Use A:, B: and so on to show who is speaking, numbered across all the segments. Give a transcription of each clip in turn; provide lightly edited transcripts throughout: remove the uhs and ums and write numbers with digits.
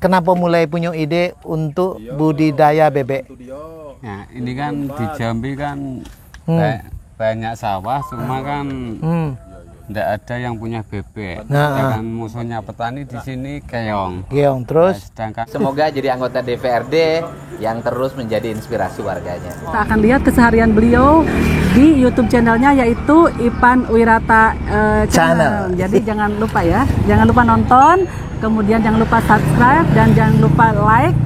A: kenapa mulai punya ide untuk budidaya bebek?
B: Ya, ini kan di Jambi kan banyak sawah, cuma kan tidak ada yang punya bebek. Sedangkan musuhnya petani di sini keong.
A: Keong terus.
B: Sedangkan
C: Semoga jadi anggota DPRD yang terus menjadi inspirasi warganya.
D: Kita akan lihat keseharian beliau di YouTube channelnya, yaitu Ipan Wirata Channel. Jadi jangan lupa ya, jangan lupa nonton, kemudian jangan lupa subscribe dan jangan lupa like,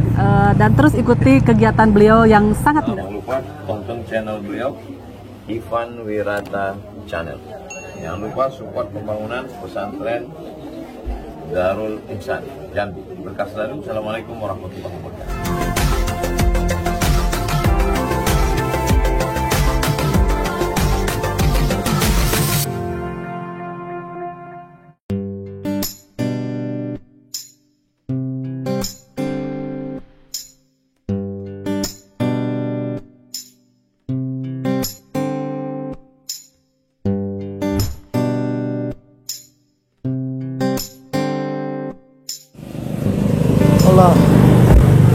D: dan terus ikuti kegiatan beliau yang sangat mudah.
E: Jangan lupa tonton channel beliau, Ipan Wirata Channel. Jangan lupa support pembangunan pesantren Darul Ihsan Jambi. Berkah selalu. Assalamualaikum warahmatullahi wabarakatuh.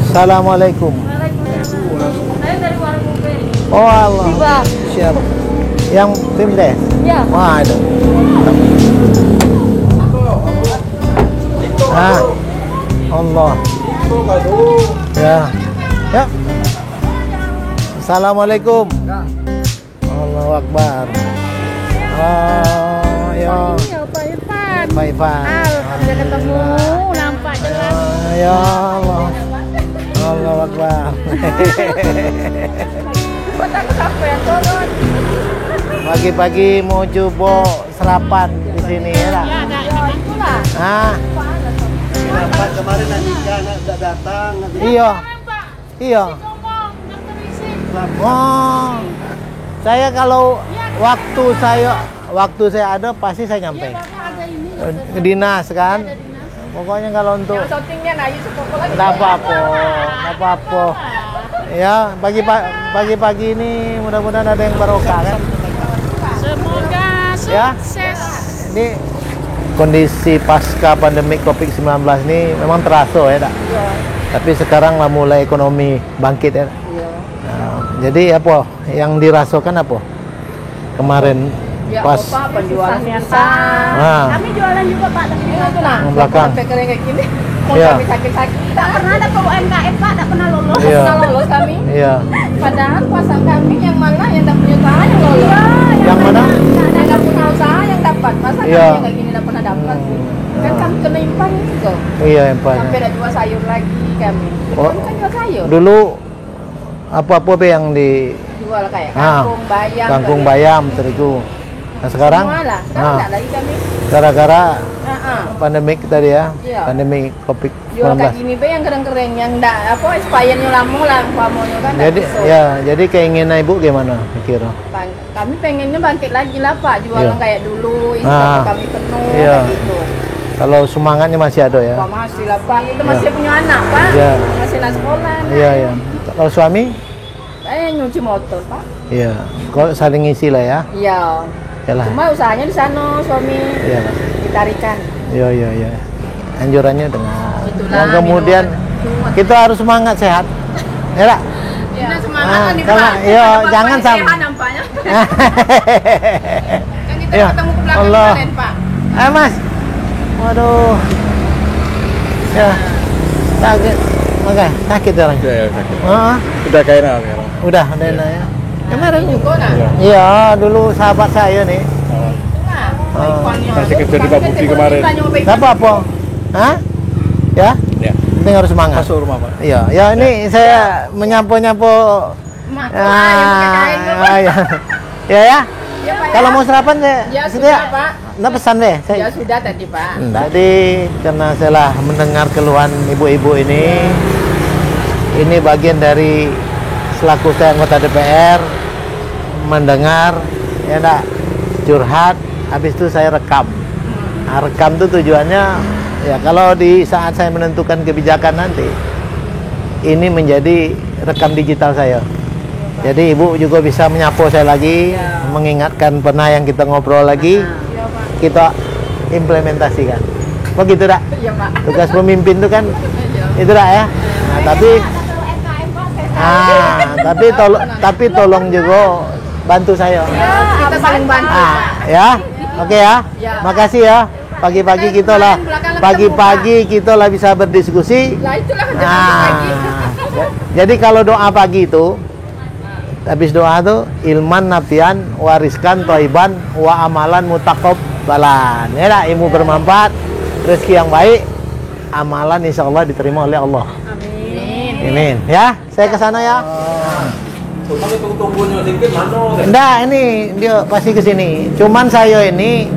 A: Assalamualaikum.
F: Saya dari warung Bupe.
A: Oh Allah. Siap. Yang tim deh?
F: Ya.
A: Wah, ada. Allah. Ya. Ya. Assalamualaikum. Allahu Akbar. Oh, ya.
F: Ya, Pak Irfan.
A: Pak Irfan.
F: Alhamdulillah ketemu, nampak jelas.
A: Ya Allah. Allahu Akbar. Pagi-pagi mau coba sarapan di sini ya, Kak?
G: Kenapa kemarin nanti nggak datang?
A: Iya. Iya. Oh. Saya kalau waktu saya ada pasti saya nyampe. Ke dinas kan? Pokoknya kalau untuk enggak apa-apa. Ya, pagi-pagi ini mudah-mudahan ada yang barokah kan.
F: Semoga sukses.
A: Ya. Ini kondisi pasca pandemi Covid-19 ini memang terasa ya, Dak. Tapi sekarang lah mulai ekonomi bangkit ya. Nah, jadi apa yang dirasakan apa? Kemarin
F: Ya,
A: pas
F: Pak, penjualan susah. Kami jualan juga, Pak, tapi itu nah.
A: Belakang.
F: Sampai kering kayak gini. Mau
A: Iya.
F: kami sakit-sakit. Tak pernah dapat UMKM, Pak, tak pernah lolos.
A: Iya.
F: Tak pernah lolos kami.
A: Iya.
F: Padahal pasang kami yang mana yang tak punya usaha yang lolos. Iya,
A: Yang mana?
F: Yang tak punya usaha yang dapat. Masa
A: Iya.
F: kami yang kayak gini tak pernah dapat. Kan kami kena impang juga.
A: Iya, empatnya.
F: Sampai nak jual sayur lagi kami.
A: Oh.
F: Kami kan jual sayur.
A: Dulu apa-apa be yang di
F: Jual kayak kangkung, bayam.
A: kangkung,
F: kayak
A: bayam, terigu. Nah sekarang,
F: semua lah. Sekarang tak lagi kami.
A: gara-gara
F: Heeh.
A: pandemik tadi ya,
F: Iya.
A: pandemi
F: Jual
A: Covid-19.
F: kayak gini be yang kering-kering, yang enggak apa expirednya lama lah umpamanya kan.
A: Jadi ya, jadi keinginan ibu gimana kira?
F: Kami pengennya bangkit lagi lah Pak, jualan
A: Iya.
F: kayak dulu,
A: Ah.
F: Instagram kami penuh
A: Iya.
F: kayak gitu.
A: Kalau semangatnya masih ada ya?
F: Pak masih lah Pak, kita masih punya anak Pak,
A: Iya.
F: masih nak sekolah.
A: Iya ya. Kalau suami?
F: Saya nyuci motor Pak.
A: Iya. Kok saling ngisi lah ya?
F: Iya.
A: Yalah.
F: Cuma usahanya di sana suami
A: Iya.
F: ditarikan.
A: Iya iya iya. Anjurannya dengar.
F: Itulah,
A: Dan kemudian
F: minum.
A: kita harus semangat sehat. Ya lah.
F: Iya. Semangat
A: Ah,
F: kan di
A: kalau-
F: belakang,
A: iya,
F: ada
A: jangan
F: Bapak
A: sam-
F: sehat nampaknya. Kan kita
A: Iya.
F: ketemu ke belakang
A: Allah.
F: kemarin Pak.
A: Mas. Waduh. Ya. Sakit. Oke, sakit orang.
G: Ya, sakit.
A: Heeh.
G: Udah kayak enak sekarang.
A: Udah enak ya. Kemarin
F: Juga nah.
A: iya, dulu sahabat saya nih.
G: Masih kerja di Pak Budi kemarin.
A: Siapa apa? Hah? Ya?
G: Ya.
A: Penting harus semangat.
G: Masuk rumah, Pak.
A: Iya, ya ini saya menyampo-nyampo. Ya. Ya ya. Kalau mau sarapan saya
F: Ya
A: sedia.
F: sudah Pak.
A: Nggak pesan deh.
F: Ya sudah tadi Pak.
A: Tadi karena saya lah mendengar keluhan ibu-ibu ini bagian dari selaku saya anggota DPR mendengar ya enggak curhat, habis itu saya rekam. Nah, rekam itu tujuannya ya kalau di saat saya menentukan kebijakan nanti ini menjadi rekam digital saya. Jadi ibu juga bisa menyapa saya lagi, mengingatkan pernah yang kita ngobrol lagi, kita implementasikan. Begitu dak?
F: Iya Pak.
A: Tugas pemimpin itu kan Itu dah ya. Nah, tapi tolong juga bantu saya.
F: Kita saling bantu.
A: Ya. Oke ya. Makasih ya. Pagi-pagi kita lah bisa berdiskusi.
F: Lah itulah lagi.
A: Jadi kalau doa pagi itu habis doa tuh ilman nafian, wariskan thaiban, wa amalan mutaqabbalan. Ya lah, ilmu bermanfaat, rezeki yang baik, amalan insyaallah diterima oleh Allah. Amin. Ya, saya ke sana ya. Enggak, ini dia pasti ke sini. Cuman saya ini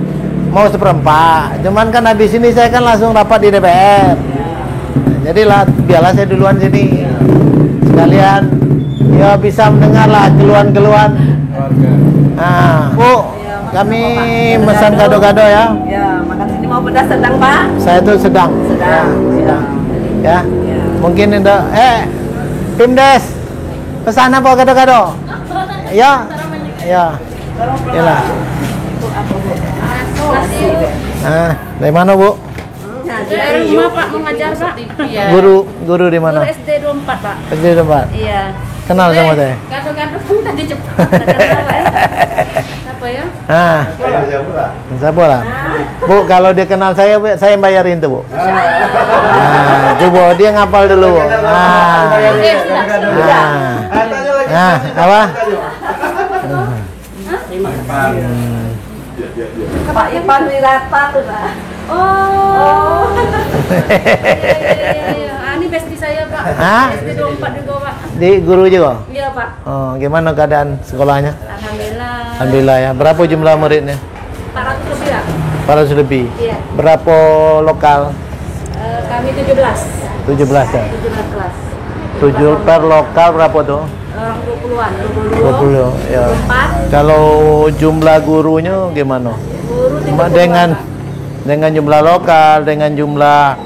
A: mau seperempat. Cuman kan habis ini saya kan langsung rapat di DPR. Jadi lah, biarlah saya duluan sini. Sekalian ya bisa mendengar lah keluhan-keluhan. Nah, Bu, kami pesan gado-gado ya.
D: Ya, makan sini mau pedas sedang, Pak?
A: Saya tuh sedang. Ya. Mungkin ada Pimdes. Pesan apa gado-gado? Ya. Ya. Yalah. Dari mana, Bu?
F: Dari rumah Pak mengajar Pak.
A: Guru di mana?
F: SD 24 Pak.
A: SD 24.
F: Iya.
A: Kenal sama saya?
F: Gado-gado tadi cepat. Apa ya?
A: Siapa lah? Bu, kalau dia kenal saya bayarin tuh, Bu. Nah, coba dia ngapal dulu, Bu. Apa?
D: Pak Ipan Wirata tuh, Pak.
F: Oh. Ini besti saya, Pak. SD 24 juga, Pak.
A: Di guru juga?
F: Iya, Pak.
A: Oh, gimana keadaan sekolahnya?
F: Alhamdulillah.
A: Alhamdulillah ya. Berapa jumlah muridnya?
F: 400 lebih, Pak.
A: 400 lebih.
F: Iya.
A: Berapa lokal?
F: Kami 17.
A: 17 ya.
F: 17 kelas.
A: 7 per lokal berapa tuh?
F: Orang 20-an,
A: 20 ya.
F: 24.
A: Kalau jumlah gurunya gimana?
F: Guru 30.
A: Dengan jumlah lokal, dengan jumlah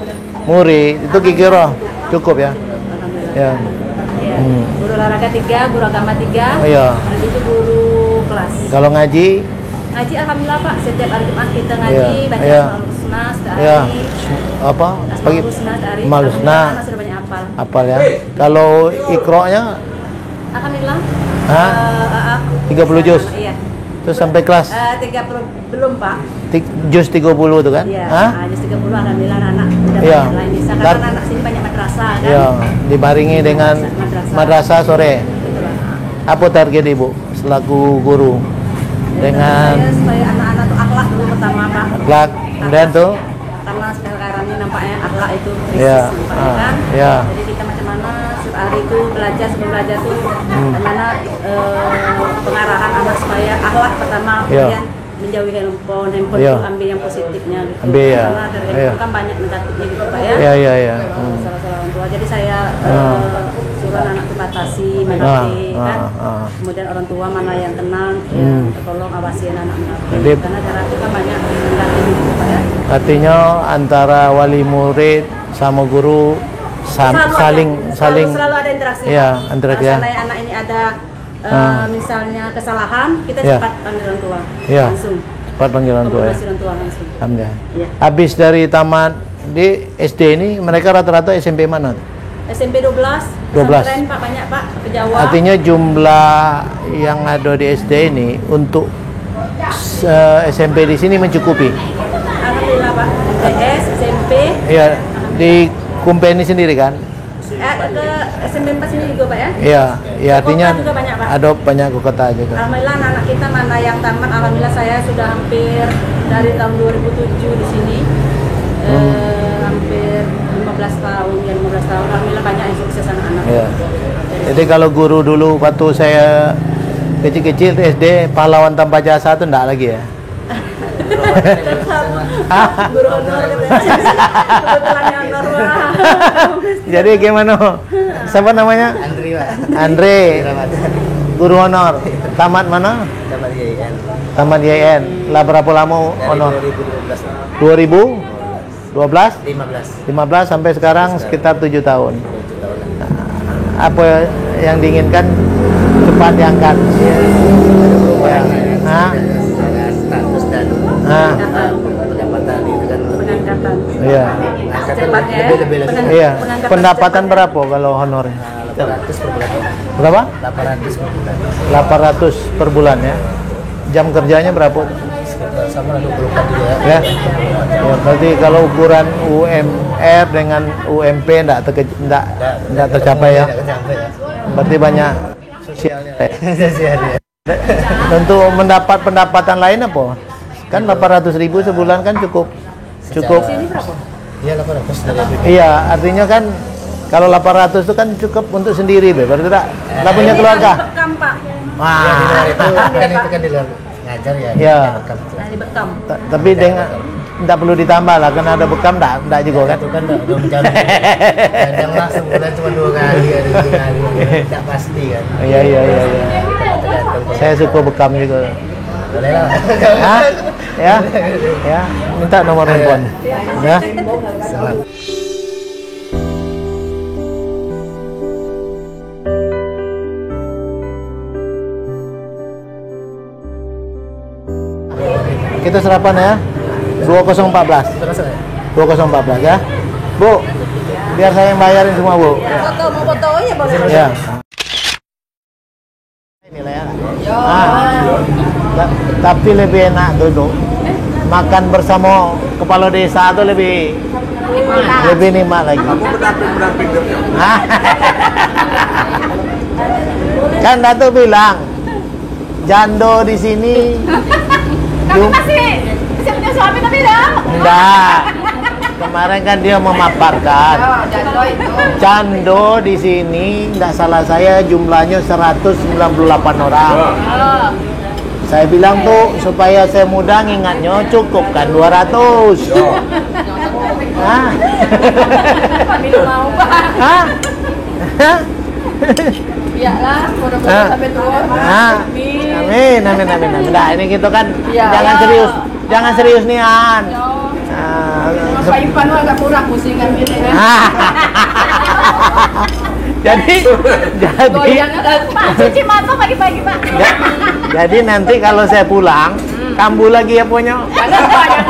A: murid itu kira cukup ya? Ya.
F: Iya. Guru olahraga 3, guru agama 3.
A: Iya.
F: Dan itu guru kelas.
A: Kalau ngaji?
F: Ngaji alhamdulillah Pak, setiap hari Jumat kita ngaji,
A: Iya.
F: baca
A: Iya.
F: Asmaul Husna sehari.
A: Ya. Apa?
F: Asmaul Husna sehari.
A: Asmaul Husna.
F: Alhamdulillah, sudah banyak hafal.
A: Apal ya. Kalau Iqra-nya
F: Alhamdulillah.
A: Hah? 30 juz.
F: Iya.
A: Terus sampai kelas
F: 30 belum Pak.
A: juz 30 tuh kan?
F: Iya.
A: Hah?
F: Juz 30 alhamdulillah anak udah
A: Iya.
F: banyak lain bisa karena anak sini banyak madrasah kan.
A: Ya, dibaringi dengan madrasah sore.
F: Betul, Pak.
A: Apa target Ibu selaku guru? Dengan
F: supaya anak-anak tuh akhlak dulu pertama Pak.
A: akhlak, kemudian tuh
F: Karena sekarang ini nampaknya akhlak itu krisis
A: Iya.
F: nampaknya kan.
A: Iya.
F: Jadi kita macam-mana setiap hari itu belajar sebelum belajar tuh bagaimana pengarahan anak supaya akhlak pertama
A: Iya.
F: kemudian menjauhi handphone
A: Iya.
F: itu ambil yang positifnya gitu.
A: Ambil, ya.
F: Karena dari
A: Iya.
F: handphone kan banyak negatifnya gitu Pak ya.
A: ya.
F: Salah-salah orang tua. Jadi saya suruh anak itu batasi main
A: Ah,
F: HP kan.
A: ah.
F: Kemudian orang tua mana yang tenang ya tolong awasi anak main HP.
A: Jadi-
F: Karena cara itu kan banyak negatif gitu Pak ya.
A: Artinya antara wali murid sama guru
F: Selalu ada interaksi.
A: Iya,
F: Pak.
A: interaksi,
F: Kalau
A: ya.
F: seandainya anak ini ada misalnya kesalahan, kita
A: Iya.
F: cepat panggil orang tua
A: Iya.
F: langsung.
A: Cepat panggilan tua ya.
F: Komunikasi orang tua langsung.
A: Alhamdulillah.
F: Iya.
A: Habis dari tamat di SD ini mereka rata-rata SMP mana?
F: SMP 12,
A: 12.
F: pesantren Pak banyak Pak ke Jawa.
A: Artinya jumlah yang ada di SD ini untuk SMP di sini mencukupi.
F: Alhamdulillah Pak. TS, SMP,
A: Ya, di Kumpeni sendiri kan?
F: ke SMP 4 sini juga Pak ya.
A: Iya, ya artinya
F: Kota juga banyak, Pak.
A: ada banyak ke kota juga.
F: Alhamdulillah anak kita mana yang tamat, alhamdulillah saya sudah hampir dari tahun 2007 di sini. Hampir 15 tahun, ya 15 tahun. Alhamdulillah banyak yang sukses anak-anak.
A: Iya. Jadi kalau guru dulu waktu saya kecil-kecil di SD pahlawan tanpa jasa itu enggak lagi ya?
F: Guru honor kebetulan yang honor Pak.
A: Jadi gimana? Siapa namanya? Andre. Guru honor. Tamat mana?
G: Dapat IAIN.
A: Tamat YN. Lah berapa lama honor?
G: 2012.
A: 2012?
G: 15.
A: 15 sampai sekarang sekitar 7 tahun. Apa yang diinginkan cepat diangkat? Ya. Hah?
G: Status dan
A: Hah?
G: pendapatan itu kan lebih
F: Pengangkatan.
A: Iya.
F: secepatnya.
A: Iya. Pendapatan berapa kalau honornya?
G: 800 per bulan.
A: Berapa?
G: 800 per bulan.
A: 800 per bulan ya. Jam kerjanya berapa?
G: Sekitar sama 24 juga ya.
A: Ya. Ya, berarti kalau ukuran UMR dengan UMP enggak tercapai ya.
G: Tidak sampai ya.
A: Berarti banyak sosialnya.
G: Sosialnya.
A: Tentu mendapat pendapatan lain apa? Kan 800.000 sebulan kan cukup.
G: Iya 800 dari BP.
A: Iya, artinya kan kalau 800 itu kan cukup untuk sendiri, Be. Berarti tidak punya keluarga.
F: Bekam, Pak.
A: Wah.
G: Itu kan di luar ngajar ya.
A: Iya.
G: Bekam.
F: Nah, di bekam.
A: Tapi dengan tidak perlu ditambah lah, karena ada bekam enggak juga kan.
G: Itu kan udah mencapai. Kadang langsung bulan cuma 2 kali ada 3 kali. Tidak pasti kan.
A: Iya.
G: Tergantung.
A: Saya suka bekam juga.
G: Boleh lah.
A: Hah? Ya. Ya, minta nomor handphone. Ya.
G: Salam.
A: Kita sarapan ya. 2014.
G: Terus ya.
A: 2014 ya. Bu, biar saya yang bayarin semua, Bu.
F: Foto, mau fotonya boleh.
A: Ya. Inilah ya. Tapi lebih enak duduk. Makan bersama kepala desa itu lebih nikmat lagi. Hah? Kan Datuk bilang jando di sini.
F: Kamu masih punya suami tapi dah.
A: Enggak. Kemarin kan dia memaparkan. Cando di sini, nggak salah saya jumlahnya 198 orang. Saya bilang tuh supaya saya mudah ngingatnya cukup kan 200. Hah?
F: Mau, Pak.
A: Hah? Hah?
F: Iyalah, mudah-mudahan sampai tua.
A: Amin. Nah, ini gitu kan
F: Ya.
A: jangan serius nian.
F: Pak Ipan agak kurang musingan gini kan.
A: Jadi
F: Goyang Pak cuci mata pagi-pagi, Pak.
A: jadi nanti kalau saya pulang, kambuh lagi ya punya.
F: Jangan, Pak, jangan.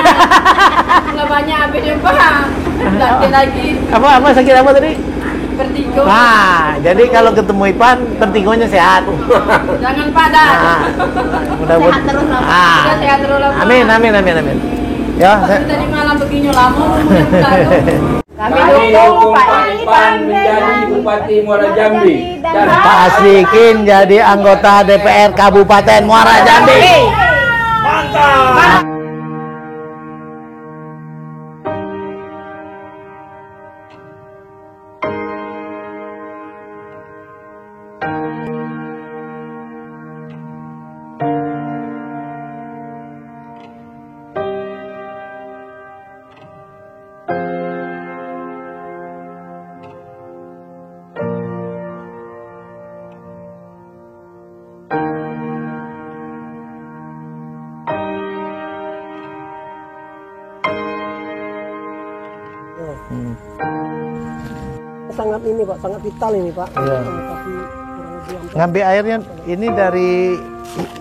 F: Nggak banyak habisnya, Pak. Nanti lagi
A: Apa sakit apa tadi?
F: vertigo.
A: Nah, jadi kalau ketemu Ipan, vertigonya sehat.
F: Jangan pada.
A: Nah, mudah-mudahan.
F: Sehat terus lah, Pak.
A: Ah.
F: Sudah sehat terus lah, Pak.
A: Amin. Ya,
F: Tapi tadi malam begini lama mudah-mudahan. Kami dukung Pak Ipan menjadi
H: Bupati Muara Jambi dan
A: Pak Aslikin jadi anggota DPR Kabupaten Muara Jambi. Mantap.
G: Sangat ini Pak, sangat vital ini Pak.
A: Iya.
G: Tapi kurang lebih hampir
A: Ngambil airnya ini dari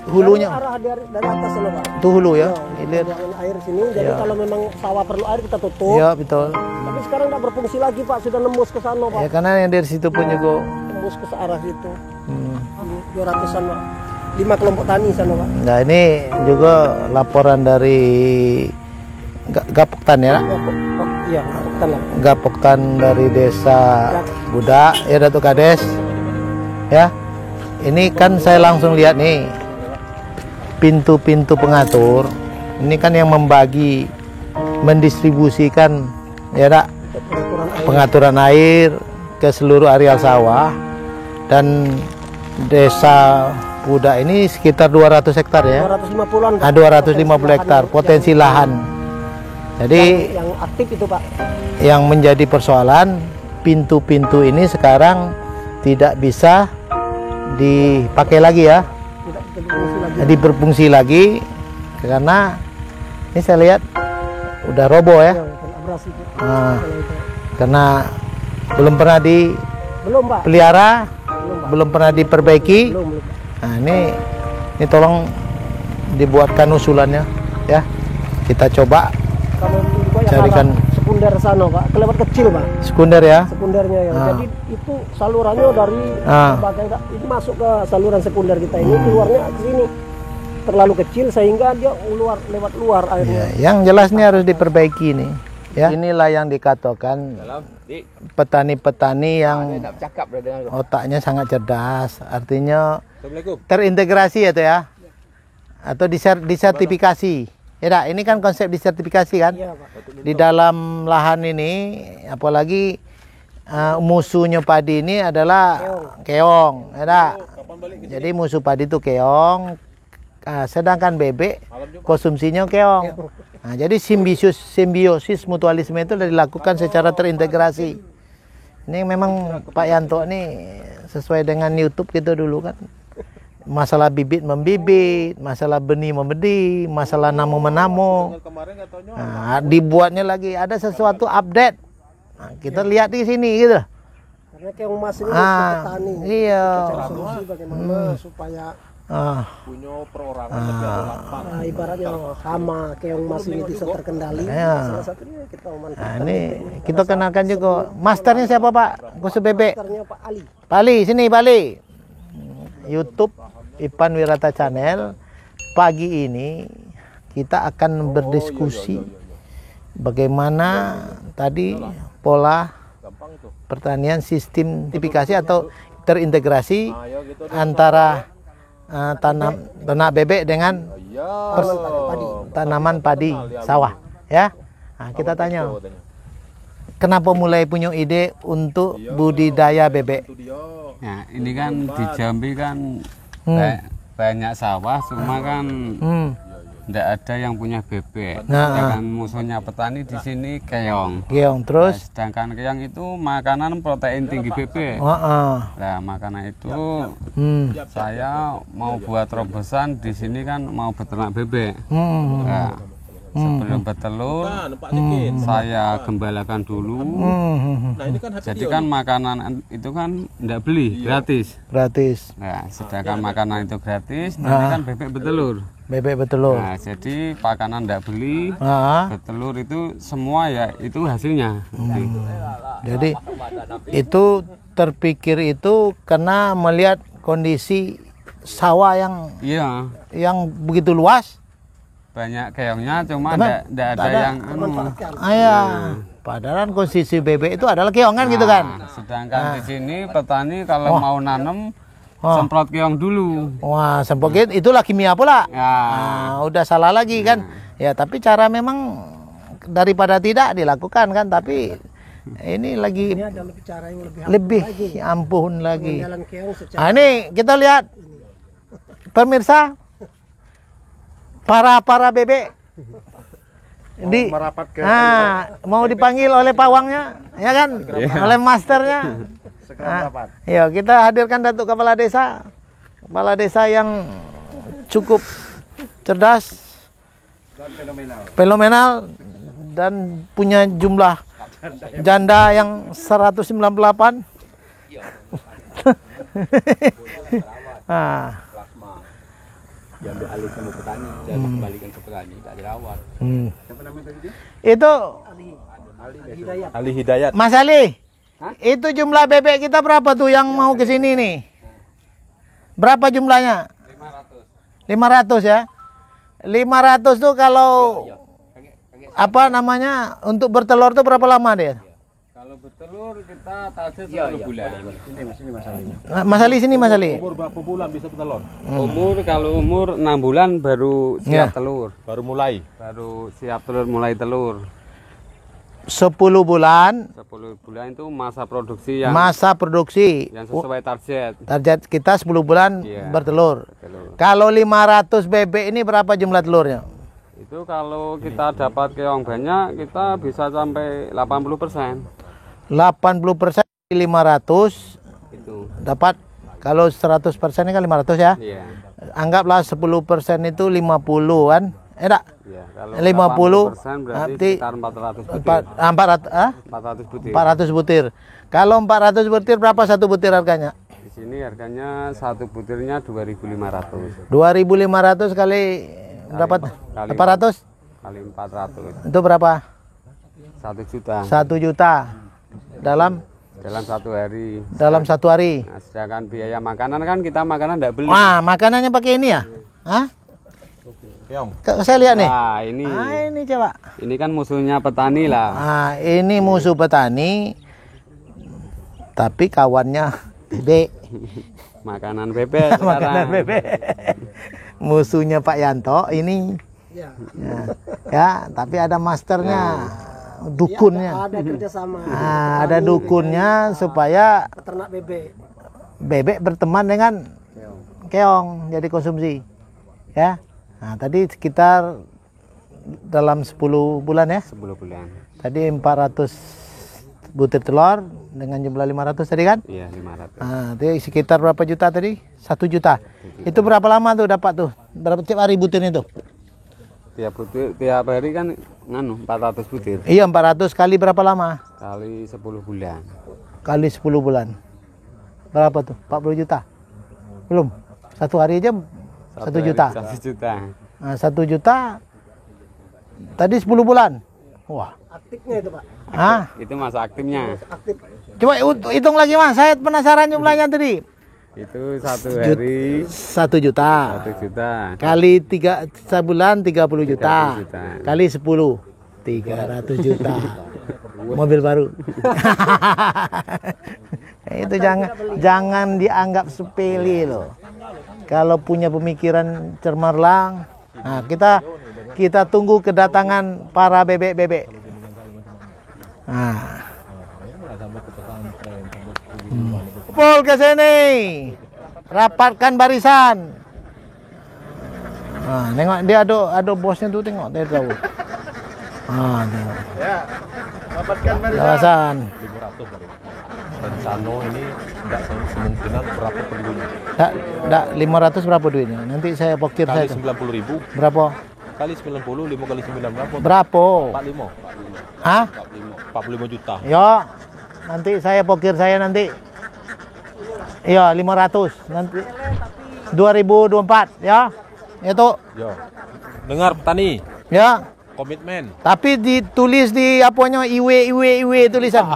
A: hulunya.
G: arah dari atas sana Pak.
A: Itu hulu ya.
G: Ini air sini. Jadi
A: Iya.
G: kalau memang sawah perlu air kita tutup.
A: Iya, betul.
G: Tapi sekarang tidak berfungsi lagi Pak, sudah nembus ke sana Pak.
A: Ya karena yang dari situ pun juga
G: Tembus ke arah situ.
A: hmm.
G: 200-an Pak. 5 kelompok tani sana Pak.
A: Nah, ini juga laporan dari Gapoktan ya.
G: Iya, kan lah.
A: Gapoktan dari desa Budak ya, Datuk Kades ya. Ini kan saya langsung lihat nih pintu-pintu pengatur ini kan yang membagi, mendistribusikan ya Dak, pengaturan air ke seluruh areal sawah. Dan desa Budak ini sekitar 200 hektar ya.
G: 250-an Pak.
A: 250 hektar potensi lahan. Jadi
G: yang aktif itu Pak.
A: yang menjadi persoalan pintu-pintu ini sekarang tidak bisa dipakai lagi ya,
G: Tidak berfungsi lagi.
A: berfungsi lagi karena ini saya lihat udah roboh ya.
G: Abrasi Pak.
A: Nah, karena belum pernah
G: Belum Pak.
A: dipelihara, belum pernah diperbaiki.
G: Belum.
A: Nah, ini tolong dibuatkan usulannya ya. Kita coba
G: Kalau digoyang
A: carikan
G: salah,
I: sekunder sana Pak, kelewat kecil Pak.
A: Sekunder ya.
I: Sekundernya ya.
A: Ah.
I: Jadi itu salurannya dari bagian ini masuk ke saluran sekunder kita ini, keluarnya ke sini. Terlalu kecil sehingga dia lewat luar airnya.
A: Ya, yang jelas ini harus diperbaiki nih. Ya. Inilah yang dikatakan petani-petani yang otaknya sangat cerdas, artinya terintegrasi ya tuh ya, atau disertifikasi. Ya, ini kan konsep disertifikasi kan, di dalam lahan ini, apalagi musuhnya padi ini adalah keong, ya. Jadi musuh padi itu keong, sedangkan bebek konsumsinya keong. Nah, jadi simbiosis mutualisme itu dilakukan secara terintegrasi. Ini memang Pak Yanto ini sesuai dengan YouTube gitu dulu kan. Masalah bibit membibit, masalah benih membedi, masalah namu menamu. Nah, dibuatnya lagi ada sesuatu update. Nah, kita lihat di sini gitu.
I: Karena keong mas ini petani.
A: Iya.
I: Solusi bagaimana supaya
E: punya perorangan
I: ibaratnya hama keong mas ini bisa terkendali. Salah satunya kita memanfaatkan.
A: Nah, ini kita kenalkan juga. Masternya siapa Pak? Khusus bebek.
I: Masternya Pak Ali.
A: Pak Ali, sini Pak Ali. YouTube Ipan Wirata Channel. Pagi ini kita akan berdiskusi bagaimana tadi pola pertanian sistem tipifikasi atau terintegrasi antara tanah bebek dengan tanaman padi sawah ya. Nah, kita tanya kenapa mulai punya ide untuk budidaya bebek?
B: Nah, ini kan di Jambi kan banyak sawah, cuma kan tidak ada yang punya bebek. Ya kan musuhnya petani di sini keong.
A: Keong terus.
B: Nah, sedangkan keong itu makanan protein tinggi bebek. Nah, makanan itu saya mau buat terobosan di sini kan mau beternak bebek. Nah, sebelum bertelur saya gembalakan dulu. Jadi kan makanan itu kan tidak beli, gratis. Nah, sedangkan makanan itu gratis, nanti kan bebek bertelur. Nah, jadi makanan tidak beli, bertelur itu semua ya itu hasilnya.
A: Jadi itu terpikir itu karena melihat kondisi sawah yang begitu luas.
B: Banyak keongnya, cuma tidak ada yang
A: padahal kondisi bebek itu adalah keong kan gitu kan.
B: Sedangkan di sini petani kalau mau nanam semprot keong dulu.
A: Wah, semprot itulah kimia pula. Udah salah lagi kan. Ya, tapi cara memang daripada tidak dilakukan kan, tapi ini lagi
I: ada cara yang
A: lebih ampun lagi. Nah, ini kita lihat pemirsa, para bebek mau dipanggil oleh pawangnya ya kan, oleh masternya. Ya, kita hadirkan Datuk Kepala Desa yang cukup cerdas, fenomenal dan punya jumlah janda yang 198.
H: Diambil alih sama petani, jangan kembalikan ke petani, tak dirawat. Siapa namanya tadi?
A: Itu
H: Ali Hidayat.
A: Mas Ali, itu jumlah bebek kita berapa tuh yang mau ke sini nih? Berapa jumlahnya? 500 ya. 500 tuh kalau apa namanya untuk bertelur tuh berapa lama dia?
B: Kalau bertelur kita target 10 bulan.
A: Mas Ali sini Mas Ali.
H: Umur berapa bulan bisa bertelur?
B: Kalau umur 6 bulan baru siap telur.
H: Baru mulai.
B: Baru siap telur, mulai telur.
A: 10 bulan.
B: 10 bulan itu masa produksi
A: yang
B: sesuai target.
A: Target kita 10 bulan bertelur. Kalau 500 bebek ini berapa jumlah telurnya?
B: Itu kalau kita dapat keong banyak, kita bisa sampai 80%.
A: 80% 500
B: itu
A: dapat. Kalau 100% ini kan 500 ya.
B: Iya.
A: Anggaplah 10% itu 50 kan. Enggak?
B: Iya, kalau
A: 50
B: berarti sekitar 400 butir. 400 butir.
A: 400 butir. Kalau 400 butir berapa satu butir harganya?
B: Di sini harganya satu butirnya 2.500.
A: 2.500 kali berapa? 400?
B: Kali 400.
A: Itu berapa?
B: 1 juta.
A: 1 juta dalam
B: 1 hari.
A: Dalam 1 hari.
B: Nah, sedangkan biaya makanan kan kita makanan enggak beli.
A: Wah, makanannya pakai ini ya? Hah? Saya lihat nih.
B: Nah, ini.
A: Ini coba.
B: Ini kan musuhnya petani lah.
A: Nah, ini musuh petani. Tapi kawannya bebek.
B: Makanan bebek.
A: Makanan bebek. Musuhnya Pak Yanto ini. Ya, tapi ada masternya. Dukunnya.
I: Ada kerjasama.
A: Nah, ada dukunnya supaya
I: peternak bebek.
A: Bebek berteman dengan keong jadi konsumsi. Ya. Nah, tadi sekitar dalam 10 bulan ya?
B: 10 bulan.
A: Tadi 400 butir telur dengan jumlah 500 tadi kan?
B: Iya, 500.
A: Nah, itu sekitar berapa juta tadi? 1 juta. Itu berapa lama tuh dapat tuh? Berapa tiap hari butirnya tuh?
B: Tiap hari kan 400 butir.
A: Iya, 400 kali berapa lama?
B: Kali 10 bulan.
A: Kali 10 bulan. Berapa tuh? 40 juta? Belum. 1 hari aja 1 juta.
B: 1 juta.
A: Nah, 1 juta tadi 10 bulan. Wah.
I: Aktifnya itu Pak.
A: Hah?
B: Itu masa aktifnya.
I: Aktif.
A: Coba hitung lagi Mas, saya penasaran jumlahnya tadi.
B: Itu 1 hari
A: 1 juta.
B: 1 juta.
A: Kali 3 sebulan 30 juta.
B: 30 juta.
A: Kali 10 300 juta. Mobil baru. Itu jangan dianggap sepele loh. Kalau punya pemikiran cemerlang, nah kita tunggu kedatangan para bebek-bebek. Nah. Kumpul ke sini. Rapatkan barisan. Nah, nengok dia ada bosnya tuh, tengok dia tahu. Ah,
E: Ya, rapatkan
A: barisan.
E: 500 Rencano ini tidak kemungkinan berapa penduduknya?
A: Enggak 500 berapa duitnya? Nanti saya pokir
E: Kali
A: saya.
E: 90.000
A: Berapa?
E: kali 90, 5 kali 9 berapa?
A: Berapa?
E: 45.
A: Hah?
E: 45 juta.
A: Yo, nanti saya pokir saya nanti. Iya, 500 nanti 2024 ya. Itu.
E: Yo. Dengar petani,
A: Ya.
E: komitmen.
A: Tapi ditulis di apanya iwe tulisan.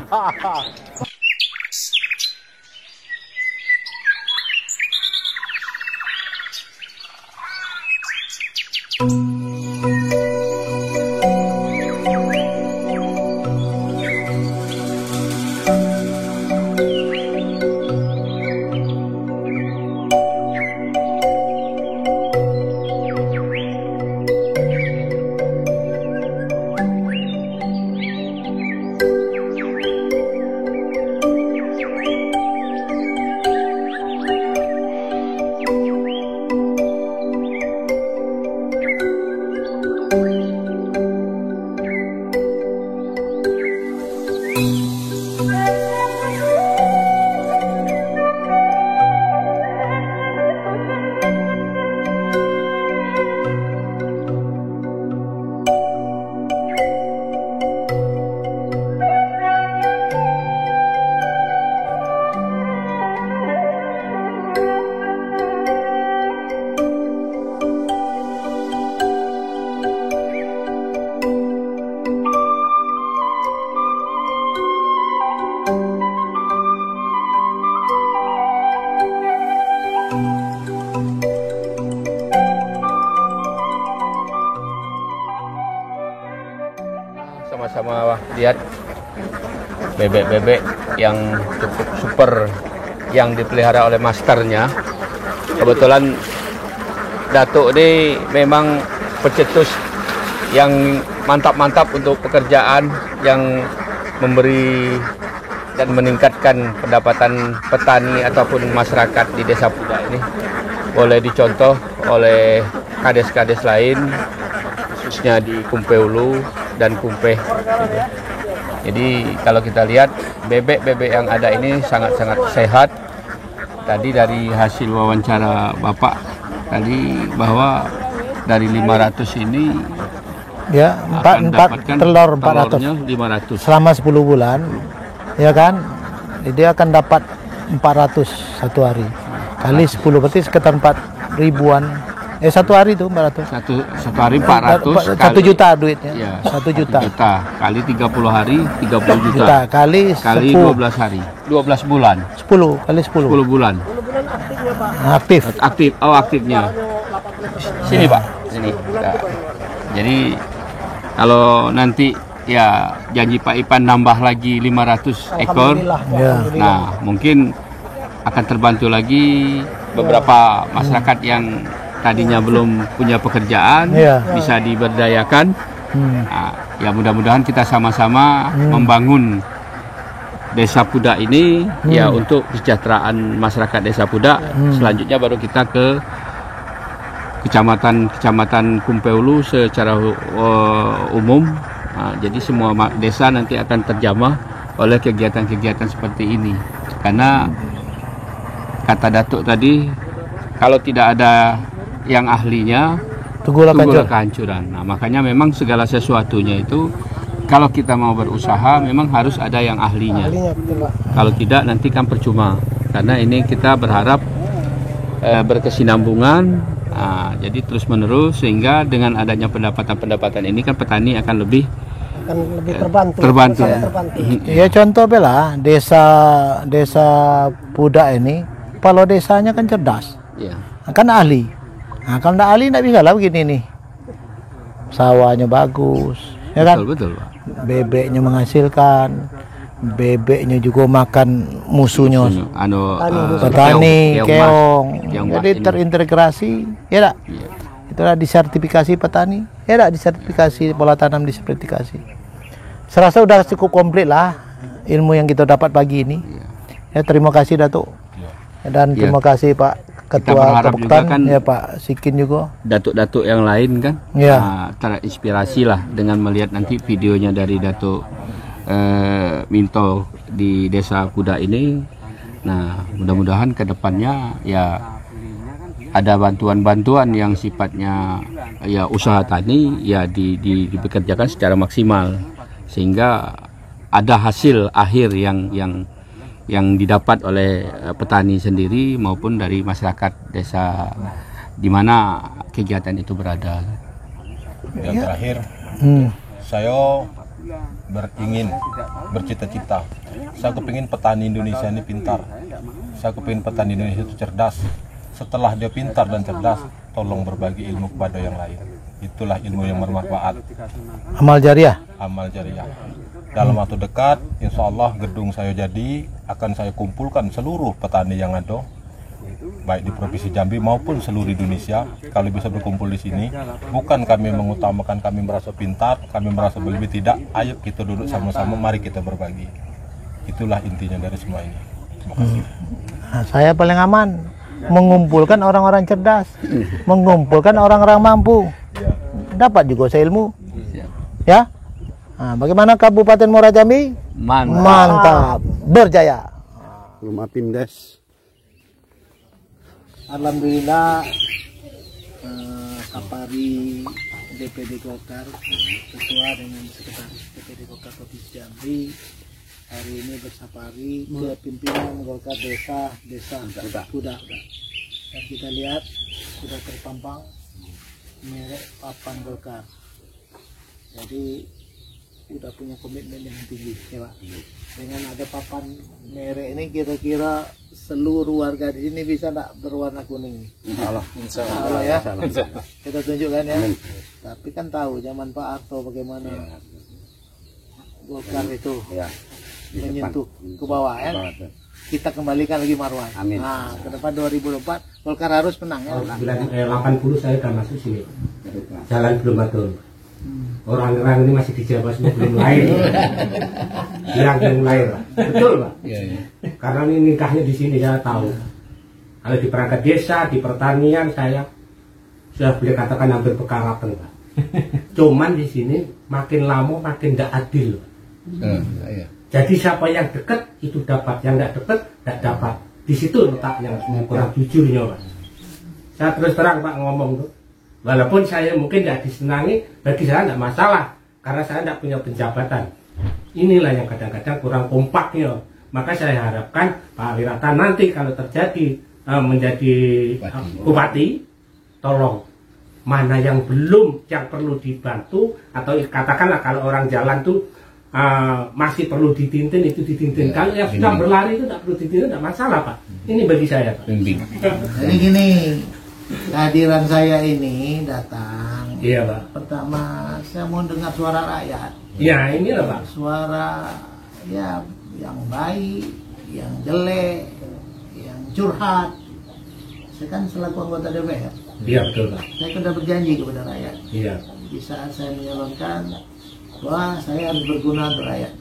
H: Sama-sama lihat bebek-bebek yang cukup super yang dipelihara oleh masternya. Kebetulan Datuk ini memang pencetus yang mantap-mantap untuk pekerjaan, yang memberi dan meningkatkan pendapatan petani ataupun masyarakat di Desa Pudak ini. Boleh dicontoh oleh kades-kades lain, khususnya di Kumpe Ulu dan Kumpe. Jadi kalau kita lihat bebek-bebek yang ada ini sangat-sangat sehat. Tadi dari hasil wawancara Bapak tadi bahwa dari 500 ini
A: Ya,
H: akan dapatkan
A: telur
H: telurnya
A: 400
H: 500.
A: selama 10 bulan. Ya kan? Dia akan dapat 400 satu hari. Kali 10 berarti sekitar 4 ribuan 1 hari itu 400.
B: Satu hari 400
A: 1 juta duitnya.
B: Ya,
A: 1 juta.
B: Kali 30 hari 30 juta.
A: Kali
B: 12 hari. 12 bulan.
A: 10 kali 10.
B: 10 bulan.
I: Aktifnya Pak.
A: Aktif.
B: Aktif. Oh, aktifnya. Sini, Pak. Sini. Nah, jadi kalau nanti ya janji Pak Ipan nambah lagi 500 ekor.
A: Ya.
B: Nah, mungkin akan terbantu lagi beberapa masyarakat yang tadinya belum punya pekerjaan, bisa diberdayakan. Nah, ya mudah-mudahan kita sama-sama membangun Desa Pudak ini ya untuk kesejahteraan masyarakat Desa Pudak. Selanjutnya baru kita ke kecamatan Kumpeulu secara umum. Nah, jadi semua desa nanti akan terjamah oleh kegiatan-kegiatan seperti ini. Karena kata Datuk tadi, kalau tidak ada yang ahlinya, tunggulah kehancuran. Nah, makanya memang segala sesuatunya itu, kalau kita mau berusaha, memang harus ada yang ahlinya. Kalau tidak, nanti kan percuma. Karena ini kita berharap berkesinambungan, jadi terus-menerus, sehingga dengan adanya pendapatan-pendapatan ini kan petani akan lebih terbantu.
A: Ya contoh bela desa Pudak ini. Kalau desanya kan cerdas, kan ahli. Nah, kalau nggak ahli nggak bisa lah begini nih. Sawahnya bagus, ya kan?
B: Betul, Pak.
A: Bebeknya menghasilkan, bebeknya juga makan musuhnya. Petani, keong. Jadi terintegrasi, ya tak? Itulah disertifikasi petani, ya tak? Disertifikasi pola tanam disertifikasi. Serasa udah cukup komplit lah ilmu yang kita dapat pagi ini. Ya, terima kasih Datuk. Dan terima kasih Pak Ketua Keputan, kan, ya Pak Sikin juga.
B: Datuk-datuk yang lain kan, terinspirasi lah dengan melihat nanti videonya dari Datuk Minto di Desa Pudak ini. Nah, mudah-mudahan ke depannya ya ada bantuan-bantuan yang sifatnya ya usaha tani ya dibekerjakan secara maksimal, sehingga ada hasil akhir yang didapat oleh petani sendiri maupun dari masyarakat desa di mana kegiatan itu berada.
J: Yang terakhir, saya bercita-cita, saya kepingin petani Indonesia ini pintar, saya kepingin petani Indonesia itu cerdas. Setelah dia pintar dan cerdas, tolong berbagi ilmu kepada yang lain. Itulah ilmu yang bermanfaat.
A: Amal jariah.
J: Amal jariah. Dalam waktu dekat, insya Allah gedung saya jadi, akan saya kumpulkan seluruh petani yang ada, baik di Provinsi Jambi maupun seluruh Indonesia. Kalau bisa berkumpul di sini, bukan kami mengutamakan kami merasa pintar, kami merasa lebih, tidak. Ayo kita duduk sama-sama, mari kita berbagi. Itulah intinya dari semua ini. Terima kasih.
A: Nah, saya paling aman mengumpulkan orang-orang cerdas, mengumpulkan orang-orang mampu, dapat juga saya ilmu, ya. Nah, bagaimana Kabupaten Muara Jambi? Mantap, berjaya.
K: Rumah Pimdes.
A: Alhamdulillah, Kapari DPD Golkar, Ketua dengan Sekretaris DPD Golkar Provinsi Jambi hari ini bersafari ke pimpinan Golkar Desa Pudak. Dan kita lihat sudah terpampang merek papan Golkar. Jadi udah punya komitmen yang tinggi, ya Pak. Dengan ada papan merek ini, kira-kira seluruh warga di sini bisa tak berwarna kuning? Insya Allah ya. Kita tunjukkan ya. Tapi kan tahu zaman Pak Harto bagaimana Golkar itu menyentuh ke bawah ya. Kita kembalikan lagi marwah. Amin. Nah, ke depan 2024 Golkar harus menang ya.
L: 80 saya udah masuk sini. Jalan belum betul. Orang-orang ini masih di Jawa semua belum lahir. Belum lahir. Betul, Pak? Iya. Karena ini nikahnya di sini saya tahu. Kalau di perangkat desa, di pertanian saya sudah boleh katakan hampir bekarapan, Pak. Cuman di sini makin lama makin tidak adil. Jadi siapa yang dekat itu dapat, yang tidak dekat tidak dapat. Di situ letak yang kurang jujurnya, Pak. Saya terus terang Pak ngomong tuh. Walaupun saya mungkin tidak disenangi, bagi saya tidak masalah, karena saya tidak punya penjabatan. Inilah yang kadang-kadang kurang kompaknya. Maka saya harapkan Pak Wirata nanti kalau terjadi menjadi bupati, tolong mana yang belum, yang perlu dibantu, atau katakanlah kalau orang jalan tuh masih perlu ditintin, itu ditintin. Kalau yang sudah berlari itu tidak perlu ditintin, tidak masalah Pak. Ini bagi saya Pak.
A: Jadi gini, kehadiran saya ini datang.
L: Iya Pak.
A: Pertama, saya mau dengar suara rakyat.
L: Ya inilah Pak.
A: Suara ya yang baik, yang jelek, yang curhat. Saya kan selaku anggota DPR.
L: Iya betul Pak.
A: Saya sudah berjanji kepada rakyat.
L: Iya.
A: Di saat saya menyalonkan bahwa saya harus berguna untuk rakyat.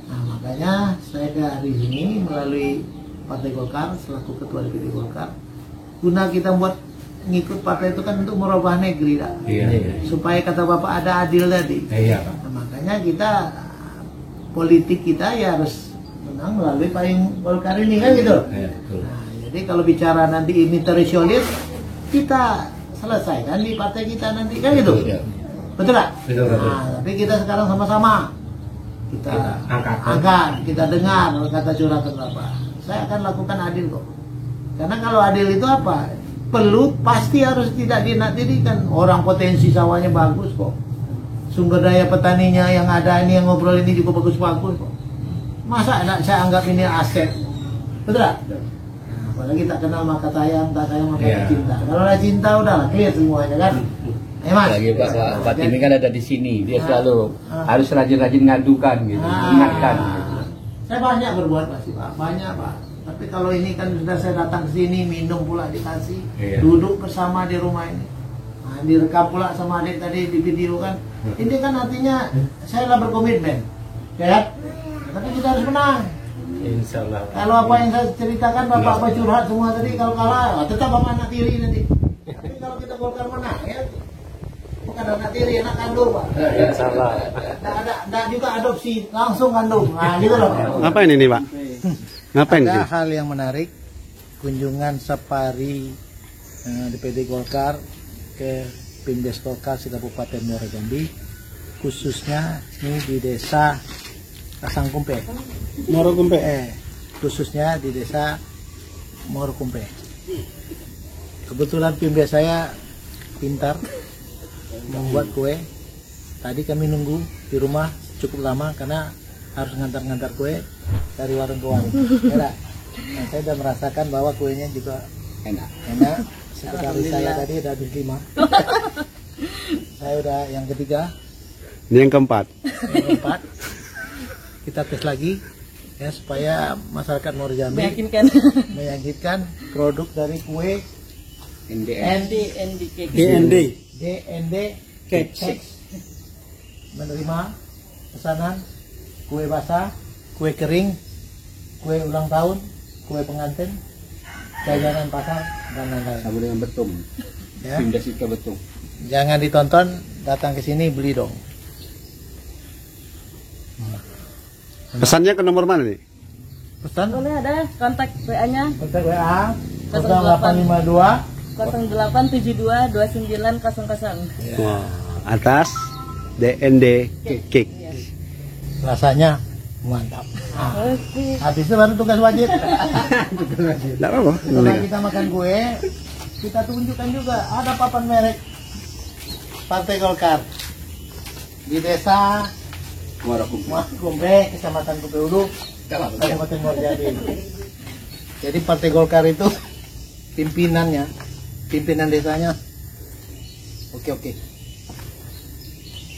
A: Nah makanya saya ke hari ini melalui Partai Golkar selaku Ketua DPD Golkar, guna kita buat ngikut partai itu kan untuk merubah negeri lah.
L: Iya.
A: Supaya kata Bapak ada adil tadi.
L: Iya Pak.
A: Nah, makanya kita politik kita ya harus menang melalui payung Golkar ini kan gitu.
L: Iya betul.
A: Nah, jadi kalau bicara nanti ini terisolir, kita selesaikan di partai kita nanti kan gitu. Betul nggak?
L: Betul.
A: Nah, tapi kita sekarang sama-sama kita angkat, kita dengar kata curhatan Bapak. Saya akan lakukan adil kok. Karena kalau adil itu apa? Perlu pasti harus tidak dinatirikan. Orang potensi sawahnya bagus kok. Sumber daya petaninya yang ada ini yang ngobrol ini juga bagus-bagus kok. Masa saya anggap ini aset? Betul nggak? Apalagi tak kenal maka sayang, tak sayang maka cinta. Kalau ada cinta udah clear semuanya kan. Mas.
H: Lagi Pak Timi kan ada di sini, dia selalu harus rajin-rajin ngadukan gitu, ingatkan. Gitu.
A: Saya banyak berbuat pasti Pak, banyak Pak. Tapi kalau ini kan sudah saya datang ke sini, minum pula dikasih, duduk bersama di rumah ini. Nah, direkam pula sama adik tadi di video kan. Ini kan artinya saya lah berkomitmen, ya. Tapi kita harus menang.
L: Insya Allah.
A: Kalau apa yang saya ceritakan Bapak curhat semua tadi, kalau kalah tetap Bapak anak tiri nanti. Tapi kalau kita Golkar menang ya, bukan anak tiri, anak kandung Pak.
L: Insya Allah.
A: Tidak juga adopsi, langsung kandung. Nah gitu loh.
K: Ngapain ini Pak? Ngapain
A: Ada
K: ini?
A: hal yang menarik, kunjungan safari DPD Golkar ke Pimdes Golkar Kabupaten Muara Jambi, khususnya ini di desa Kasangkumpe,
K: Morokumpe.
A: khususnya di desa Morokumpe. Kebetulan Pimdes saya pintar membuat kue. Tadi kami nunggu di rumah cukup lama karena harus ngantar-ngantar kue dari warung ke warung. Nah, saya sudah merasakan bahwa kuenya juga enak. Sekretaris saya tadi udah habis 5. Saya udah yang ketiga.
K: Ini yang keempat.
A: Yang keempat. Kita tes lagi ya supaya masyarakat Muara Jambi meyakinkan produk dari kue DND Cakes menerima pesanan kue basah, kue kering, kue ulang tahun, kue pengantin, jajanan pasar dan lain-lain.
H: Sama dengan betung.
A: Ya.
H: Pimdes itu betung.
A: Jangan ditonton, datang ke sini beli dong.
K: Pesannya ke nomor mana nih?
A: Pesan?
F: Boleh ada kontak WA-nya.
A: Kontak WA 0852
F: 0872 2900.
K: Wow. Atas DND Cake.
A: Rasanya mantap. Habis itu baru tugas wajib.
K: Tidak apa-apa.
A: Setelah kita makan kue, kita tunjukkan juga ada papan merek Partai Golkar di desa Muarakumpe, Kecamatan Kumpe Ulu, Kabupaten Muara Jambi. Jadi Partai Golkar itu pimpinan desanya oke.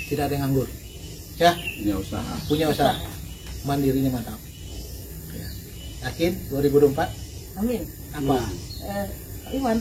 A: Tidak ada yang nganggur. Ya, punya usaha. Mandirinya mantap. Ya. Yakin 2024?
F: Amin.
A: Apa?
F: Iman.